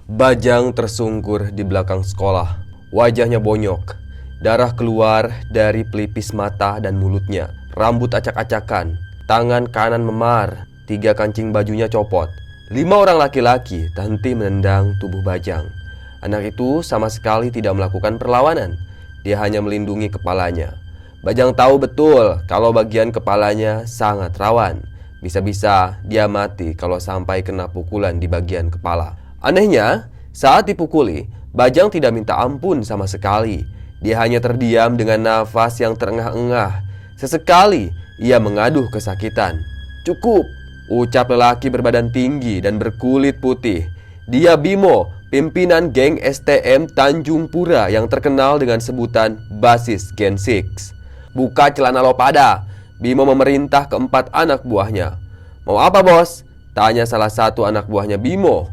Bajang tersungkur di belakang sekolah. Wajahnya bonyok. Darah keluar dari pelipis mata dan mulutnya. Rambut acak-acakan. Tangan kanan memar. 3 kancing bajunya copot. 5 orang laki-laki terhenti menendang tubuh Bajang. Anak itu sama sekali tidak melakukan perlawanan. Dia hanya melindungi kepalanya. Bajang tahu betul kalau bagian kepalanya sangat rawan. Bisa-bisa dia mati kalau sampai kena pukulan di bagian kepala. Anehnya, saat dipukuli, Bajang tidak minta ampun sama sekali. Dia hanya terdiam dengan nafas yang terengah-engah. Sesekali ia mengaduh kesakitan. "Cukup," ucap lelaki berbadan tinggi dan berkulit putih. Dia Bimo, pimpinan geng STM Tanjung Pura yang terkenal dengan sebutan Basis Gen 6. "Buka celana lo pada," Bimo memerintah keempat anak buahnya. "Mau apa, bos?" tanya salah satu anak buahnya Bimo.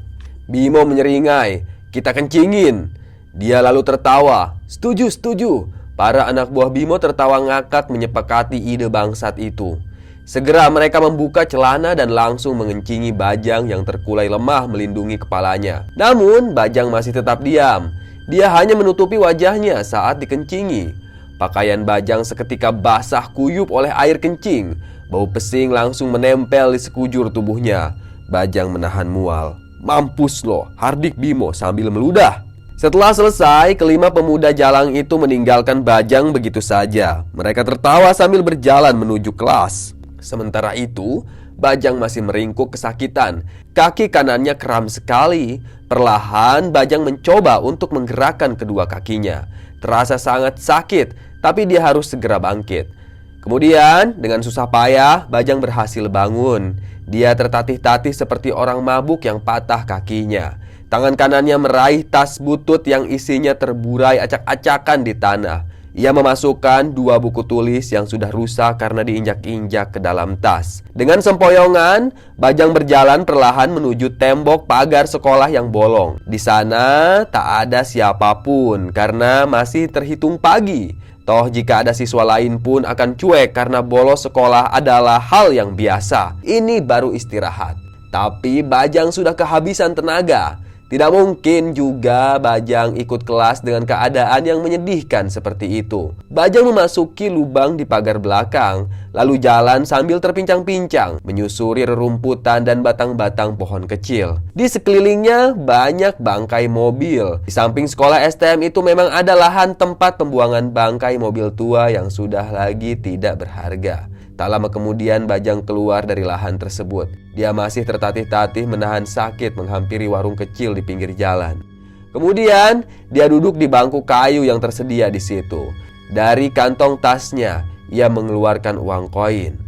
Bimo menyeringai, "Kita kencingin." Dia lalu tertawa. "Setuju, setuju." Para anak buah Bimo tertawa ngakak menyepakati ide bangsat itu. Segera mereka membuka celana dan langsung mengencingi Bajang yang terkulai lemah melindungi kepalanya. Namun Bajang masih tetap diam. Dia hanya menutupi wajahnya saat dikencingi. Pakaian Bajang seketika basah kuyup oleh air kencing. Bau pesing langsung menempel di sekujur tubuhnya. Bajang menahan mual. "Mampus lo," hardik Bimo sambil meludah. Setelah selesai, kelima pemuda jalang itu meninggalkan Bajang begitu saja. Mereka tertawa sambil berjalan menuju kelas. Sementara itu, Bajang masih meringkuk kesakitan. Kaki kanannya kram sekali. Perlahan Bajang mencoba untuk menggerakkan kedua kakinya. Terasa sangat sakit, tapi dia harus segera bangkit. Kemudian, dengan susah payah, Bajang berhasil bangun. Dia tertatih-tatih seperti orang mabuk yang patah kakinya. Tangan kanannya meraih tas butut yang isinya terburai acak-acakan di tanah. Ia memasukkan 2 buku tulis yang sudah rusak karena diinjak-injak ke dalam tas. Dengan sempoyongan, Bajang berjalan perlahan menuju tembok pagar sekolah yang bolong. Di sana tak ada siapapun karena masih terhitung pagi. Toh jika ada siswa lain pun akan cuek karena bolos sekolah adalah hal yang biasa. Ini baru istirahat. Tapi Bajang sudah kehabisan tenaga. Tidak mungkin juga Bajang ikut kelas dengan keadaan yang menyedihkan seperti itu. Bajang memasuki lubang di pagar belakang, lalu jalan sambil terpincang-pincang, menyusuri rerumputan dan batang-batang pohon kecil. Di sekelilingnya banyak bangkai mobil. Di samping sekolah STM itu memang ada lahan tempat pembuangan bangkai mobil tua yang sudah lagi tidak berharga. Tak lama kemudian Bajang keluar dari lahan tersebut. Dia masih tertatih-tatih menahan sakit menghampiri warung kecil di pinggir jalan. Kemudian dia duduk di bangku kayu yang tersedia di situ. Dari kantong tasnya ia mengeluarkan uang koin.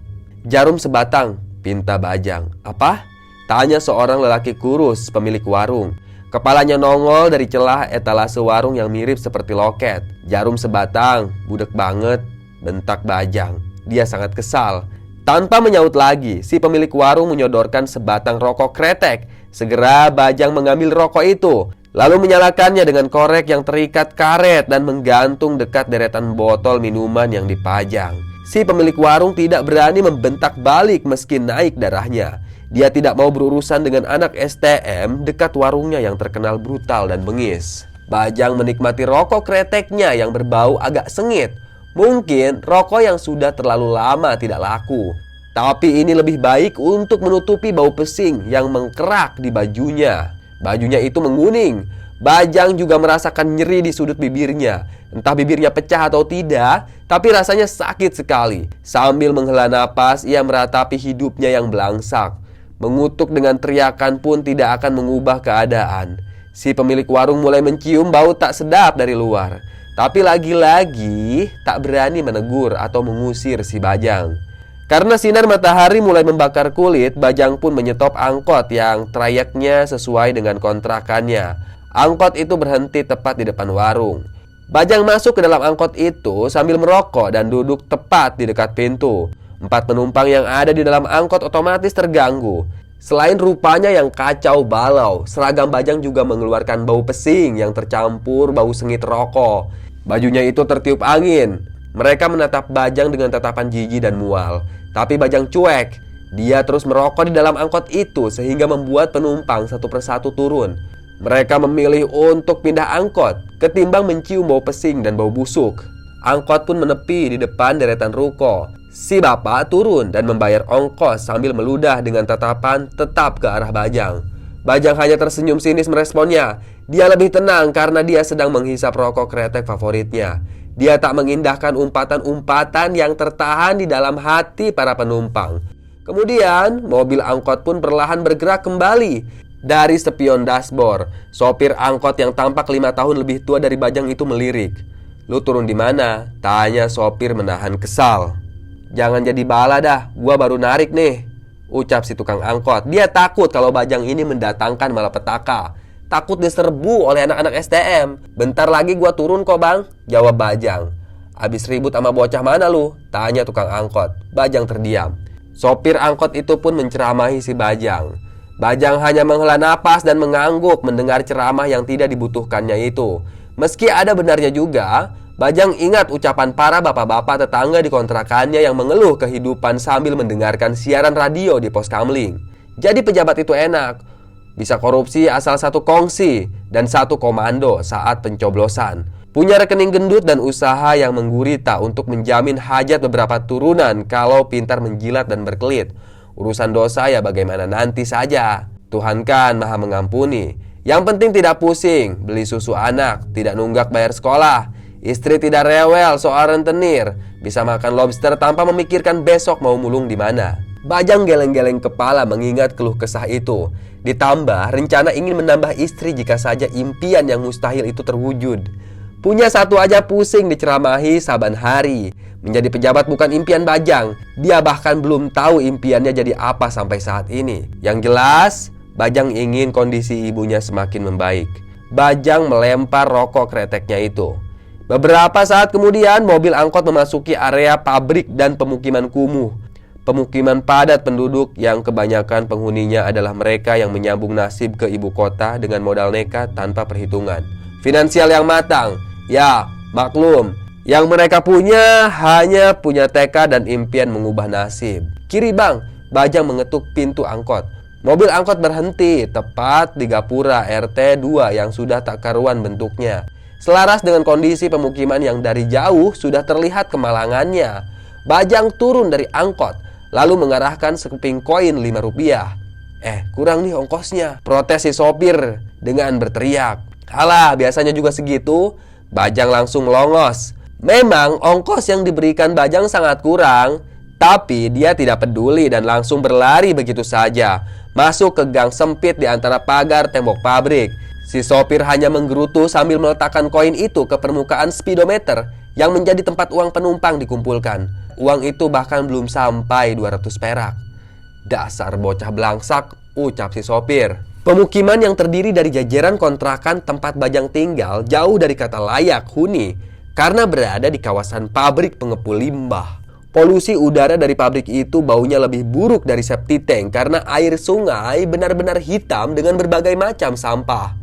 "Jarum sebatang," pinta Bajang. "Apa?" tanya seorang lelaki kurus pemilik warung. Kepalanya nongol dari celah etalase warung yang mirip seperti loket. "Jarum sebatang, budek banget," bentak Bajang. Dia sangat kesal. Tanpa menyaut lagi, si pemilik warung menyodorkan sebatang rokok kretek. Segera Bajang mengambil rokok itu, lalu menyalakannya dengan korek yang terikat karet dan menggantung dekat deretan botol minuman yang dipajang. Si pemilik warung tidak berani membentak balik meski naik darahnya. Dia tidak mau berurusan dengan anak STM dekat warungnya yang terkenal brutal dan bengis. Bajang menikmati rokok kreteknya yang berbau agak sengit. Mungkin rokok yang sudah terlalu lama tidak laku. Tapi ini lebih baik untuk menutupi bau pesing yang mengkerak di bajunya. Bajunya itu menguning. Bajang juga merasakan nyeri di sudut bibirnya. Entah bibirnya pecah atau tidak, tapi rasanya sakit sekali. Sambil menghela napas, ia meratapi hidupnya yang belangsak. Mengutuk dengan teriakan pun tidak akan mengubah keadaan. Si pemilik warung mulai mencium bau tak sedap dari luar. Tapi lagi-lagi tak berani menegur atau mengusir si Bajang. Karena sinar matahari mulai membakar kulit, Bajang pun menyetop angkot yang trayeknya sesuai dengan kontrakannya. Angkot itu berhenti tepat di depan warung. Bajang masuk ke dalam angkot itu sambil merokok dan duduk tepat di dekat pintu. 4 penumpang yang ada di dalam angkot otomatis terganggu. Selain rupanya yang kacau balau, seragam Bajang juga mengeluarkan bau pesing yang tercampur bau sengit rokok. Bajunya itu tertiup angin. Mereka menatap Bajang dengan tatapan jijik dan mual. Tapi Bajang cuek. Dia terus merokok di dalam angkot itu sehingga membuat penumpang satu persatu turun. Mereka memilih untuk pindah angkot ketimbang mencium bau pesing dan bau busuk. Angkot pun menepi di depan deretan ruko. Si bapak turun dan membayar ongkos sambil meludah dengan tatapan tetap ke arah Bajang. Bajang hanya tersenyum sinis meresponnya. Dia lebih tenang karena dia sedang menghisap rokok kretek favoritnya. Dia tak mengindahkan umpatan-umpatan yang tertahan di dalam hati para penumpang. Kemudian mobil angkot pun perlahan bergerak kembali. Dari spion dashboard, sopir angkot yang tampak 5 tahun lebih tua dari Bajang itu melirik. "Lu turun di mana?" tanya sopir menahan kesal. "Jangan jadi bala dah, gua baru narik nih," ucap si tukang angkot. Dia takut kalau Bajang ini mendatangkan malapetaka. Takut diserbu oleh anak-anak STM. "Bentar lagi gua turun kok bang," jawab Bajang. "Abis ribut sama bocah mana lu?" tanya tukang angkot. Bajang terdiam. Sopir angkot itu pun menceramahi si Bajang. Bajang hanya menghela napas dan mengangguk mendengar ceramah yang tidak dibutuhkannya itu. Meski ada benarnya juga, Bajang ingat ucapan para bapak-bapak tetangga di kontrakannya yang mengeluh kehidupan sambil mendengarkan siaran radio di pos kamling. Jadi pejabat itu enak, bisa korupsi asal satu kongsi dan satu komando saat pencoblosan. Punya rekening gendut dan usaha yang menggurita untuk menjamin hajat beberapa turunan kalau pintar menjilat dan berkelit. Urusan dosa ya bagaimana nanti saja. Tuhan kan maha mengampuni. Yang penting tidak pusing, beli susu anak, tidak nunggak bayar sekolah. Istri tidak rewel soal rentenir, bisa makan lobster tanpa memikirkan besok mau mulung di mana. Bajang geleng-geleng kepala mengingat keluh kesah itu. Ditambah rencana ingin menambah istri jika saja impian yang mustahil itu terwujud. Punya satu aja pusing diceramahi saban hari. Menjadi pejabat bukan impian Bajang. Dia bahkan belum tahu impiannya jadi apa sampai saat ini. Yang jelas, Bajang ingin kondisi ibunya semakin membaik. Bajang melempar rokok kreteknya itu. Beberapa saat kemudian, mobil angkot memasuki area pabrik dan pemukiman kumuh. Pemukiman padat penduduk yang kebanyakan penghuninya adalah mereka yang menyambung nasib ke ibu kota dengan modal nekat tanpa perhitungan. Finansial yang matang, ya maklum, yang mereka punya hanya punya tekad dan impian mengubah nasib. "Kiri bang," Bajang mengetuk pintu angkot. Mobil angkot berhenti tepat di gapura RT 2 yang sudah tak karuan bentuknya. Selaras dengan kondisi pemukiman yang dari jauh sudah terlihat kemalangannya. Bajang turun dari angkot, lalu mengarahkan sekeping koin 5 rupiah. Kurang nih ongkosnya," protes si sopir dengan berteriak. "Halah, biasanya juga segitu." Bajang langsung melongos. Memang ongkos yang diberikan Bajang sangat kurang, tapi dia tidak peduli dan langsung berlari begitu saja, masuk ke gang sempit di antara pagar tembok pabrik. Si sopir hanya menggerutu sambil meletakkan koin itu ke permukaan speedometer yang menjadi tempat uang penumpang dikumpulkan. Uang itu bahkan belum sampai 200 perak. "Dasar bocah belangsak," ucap si sopir. Pemukiman yang terdiri dari jajaran kontrakan tempat Bajang tinggal jauh dari kata layak huni karena berada di kawasan pabrik pengepul limbah. Polusi udara dari pabrik itu baunya lebih buruk dari septic tank karena air sungai benar-benar hitam dengan berbagai macam sampah.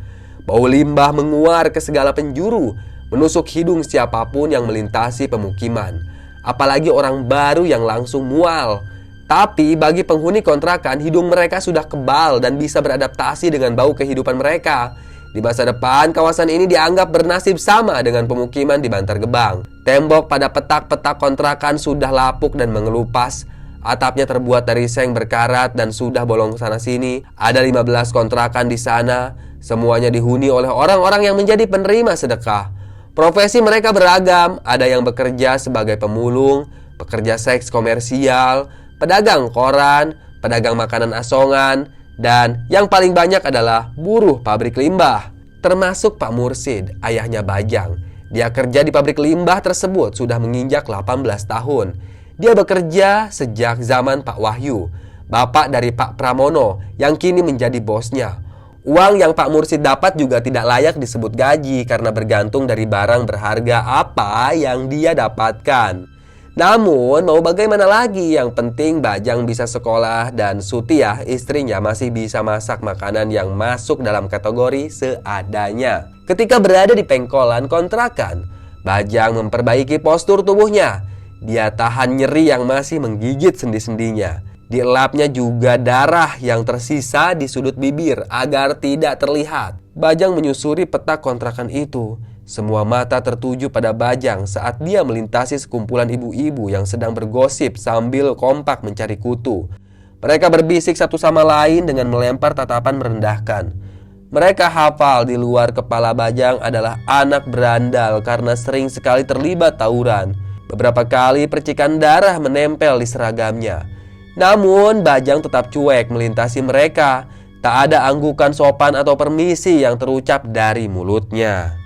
Bau limbah menguar ke segala penjuru, menusuk hidung siapapun yang melintasi pemukiman. Apalagi orang baru yang langsung mual. Tapi bagi penghuni kontrakan, hidung mereka sudah kebal dan bisa beradaptasi dengan bau kehidupan mereka. Di masa depan, kawasan ini dianggap bernasib sama dengan pemukiman di Bantar Gebang. Tembok pada petak-petak kontrakan sudah lapuk dan mengelupas. Atapnya terbuat dari seng berkarat dan sudah bolong sana-sini. Ada 15 kontrakan di sana. Semuanya dihuni oleh orang-orang yang menjadi penerima sedekah. Profesi mereka beragam. Ada yang bekerja sebagai pemulung, pekerja seks komersial, pedagang koran, pedagang makanan asongan, dan yang paling banyak adalah buruh pabrik limbah. Termasuk Pak Mursid, ayahnya Bajang. Dia kerja di pabrik limbah tersebut sudah menginjak 18 tahun. Dia bekerja sejak zaman Pak Wahyu, bapak dari Pak Pramono yang kini menjadi bosnya. Uang yang Pak Mursid dapat juga tidak layak disebut gaji karena bergantung dari barang berharga apa yang dia dapatkan. Namun mau bagaimana lagi, yang penting Bajang bisa sekolah dan Sutiah istrinya masih bisa masak makanan yang masuk dalam kategori seadanya. Ketika berada di pengkolan kontrakan, Bajang memperbaiki postur tubuhnya. Dia tahan nyeri yang masih menggigit sendi-sendinya. Dielapnya juga darah yang tersisa di sudut bibir agar tidak terlihat. Bajang menyusuri peta kontrakan itu. Semua mata tertuju pada Bajang saat dia melintasi sekumpulan ibu-ibu yang sedang bergosip sambil kompak mencari kutu. Mereka berbisik satu sama lain dengan melempar tatapan merendahkan. Mereka hafal di luar kepala Bajang adalah anak berandal karena sering sekali terlibat tawuran. Beberapa kali percikan darah menempel di seragamnya. Namun Bajang tetap cuek melintasi mereka. Tak ada anggukan sopan atau permisi yang terucap dari mulutnya.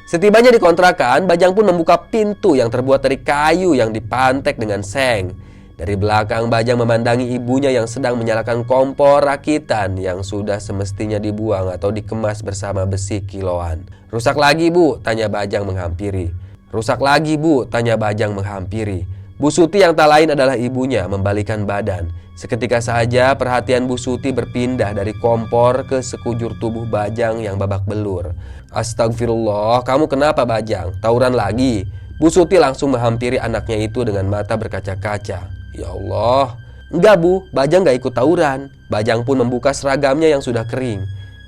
Setibanya di kontrakan, Bajang pun membuka pintu yang terbuat dari kayu yang dipantek dengan seng. Dari belakang, Bajang memandangi ibunya yang sedang menyalakan kompor rakitan yang sudah semestinya dibuang atau dikemas bersama besi kiloan. "Rusak lagi, Bu?" tanya Bajang menghampiri. "Rusak lagi, Bu?" tanya Bajang menghampiri. Bu Suti yang tak lain adalah ibunya membalikkan badan. Seketika saja perhatian Bu Suti berpindah dari kompor ke sekujur tubuh Bajang yang babak belur. "Astagfirullah, kamu kenapa Bajang? Tawuran lagi?" Bu Suti langsung menghampiri anaknya itu dengan mata berkaca-kaca. "Ya Allah." "Enggak, Bu, Bajang gak ikut tawuran." Bajang pun membuka seragamnya yang sudah kering.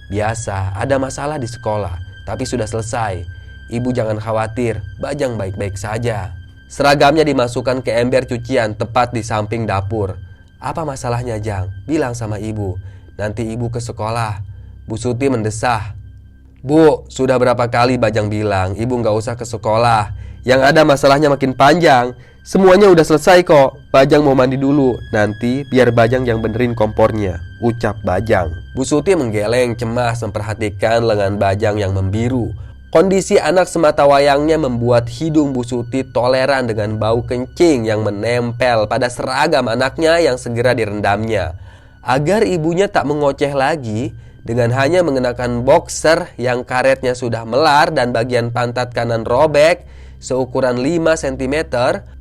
"Biasa, ada masalah di sekolah, tapi sudah selesai. Ibu jangan khawatir, Bajang baik-baik saja." Seragamnya dimasukkan ke ember cucian tepat di samping dapur. "Apa masalahnya, Jang? Bilang sama ibu. Nanti ibu ke sekolah." Bu Suti mendesah. "Bu, sudah berapa kali Bajang bilang ibu gak usah ke sekolah. Yang ada masalahnya makin panjang. Semuanya udah selesai kok. Bajang mau mandi dulu. Nanti biar Bajang yang benerin kompornya," ucap Bajang. Bu Suti menggeleng cemas memperhatikan lengan Bajang yang membiru. Kondisi anak sematawayangnya membuat hidung Bu Suti toleran dengan bau kencing yang menempel pada seragam anaknya yang segera direndamnya. Agar ibunya tak mengoceh lagi, dengan hanya mengenakan boxer yang karetnya sudah melar dan bagian pantat kanan robek seukuran 5 cm,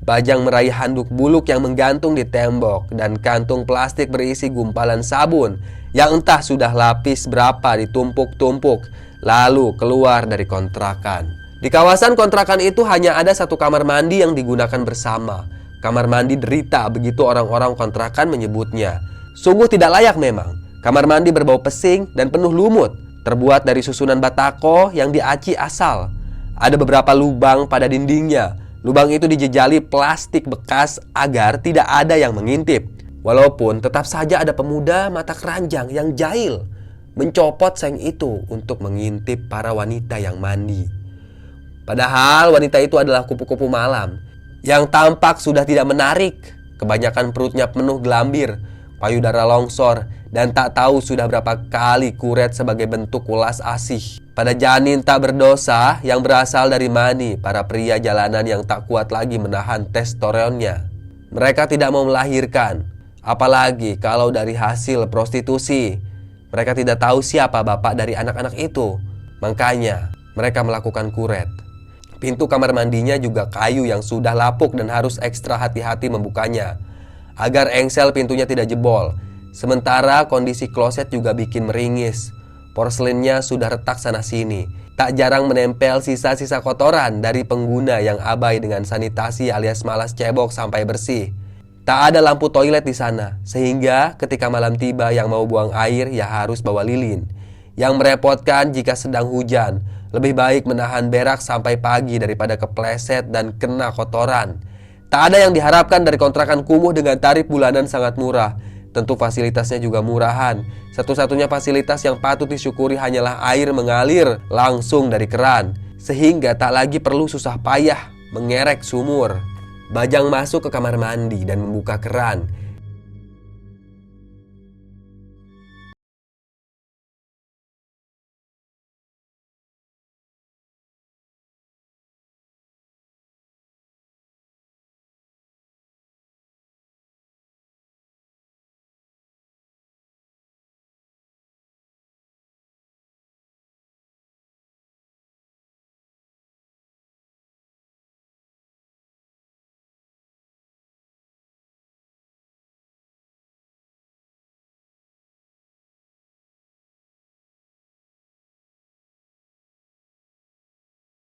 Bajang meraih handuk buluk yang menggantung di tembok dan kantung plastik berisi gumpalan sabun yang entah sudah lapis berapa ditumpuk-tumpuk, lalu keluar dari kontrakan. Di kawasan kontrakan itu hanya ada satu kamar mandi yang digunakan bersama. Kamar mandi derita, begitu orang-orang kontrakan menyebutnya. Sungguh tidak layak memang. Kamar mandi berbau pesing dan penuh lumut, terbuat dari susunan batako yang diaci asal. Ada beberapa lubang pada dindingnya. Lubang itu dijejali plastik bekas agar tidak ada yang mengintip. Walaupun tetap saja ada pemuda mata keranjang yang jahil mencopot seng itu untuk mengintip para wanita yang mandi. Padahal wanita itu adalah kupu-kupu malam yang tampak sudah tidak menarik. Kebanyakan perutnya penuh gelambir, payudara longsor, dan tak tahu sudah berapa kali kuret sebagai bentuk ulas asih pada janin tak berdosa yang berasal dari mani para pria jalanan yang tak kuat lagi menahan testosteronnya. Mereka tidak mau melahirkan, apalagi kalau dari hasil prostitusi. Mereka tidak tahu siapa bapak dari anak-anak itu. Makanya mereka melakukan kuret. Pintu kamar mandinya juga kayu yang sudah lapuk dan harus ekstra hati-hati membukanya agar engsel pintunya tidak jebol. Sementara kondisi kloset juga bikin meringis. Porselennya sudah retak sana-sini. Tak jarang menempel sisa-sisa kotoran dari pengguna yang abai dengan sanitasi alias malas cebok sampai bersih. Tak ada lampu toilet di sana, sehingga ketika malam tiba yang mau buang air ya harus bawa lilin. Yang merepotkan jika sedang hujan, lebih baik menahan berak sampai pagi daripada kepleset dan kena kotoran. Tak ada yang diharapkan dari kontrakan kumuh dengan tarif bulanan sangat murah. Tentu fasilitasnya juga murahan. Satu-satunya fasilitas yang patut disyukuri hanyalah air mengalir langsung dari keran, sehingga tak lagi perlu susah payah mengerek sumur. Bajang masuk ke kamar mandi dan membuka keran.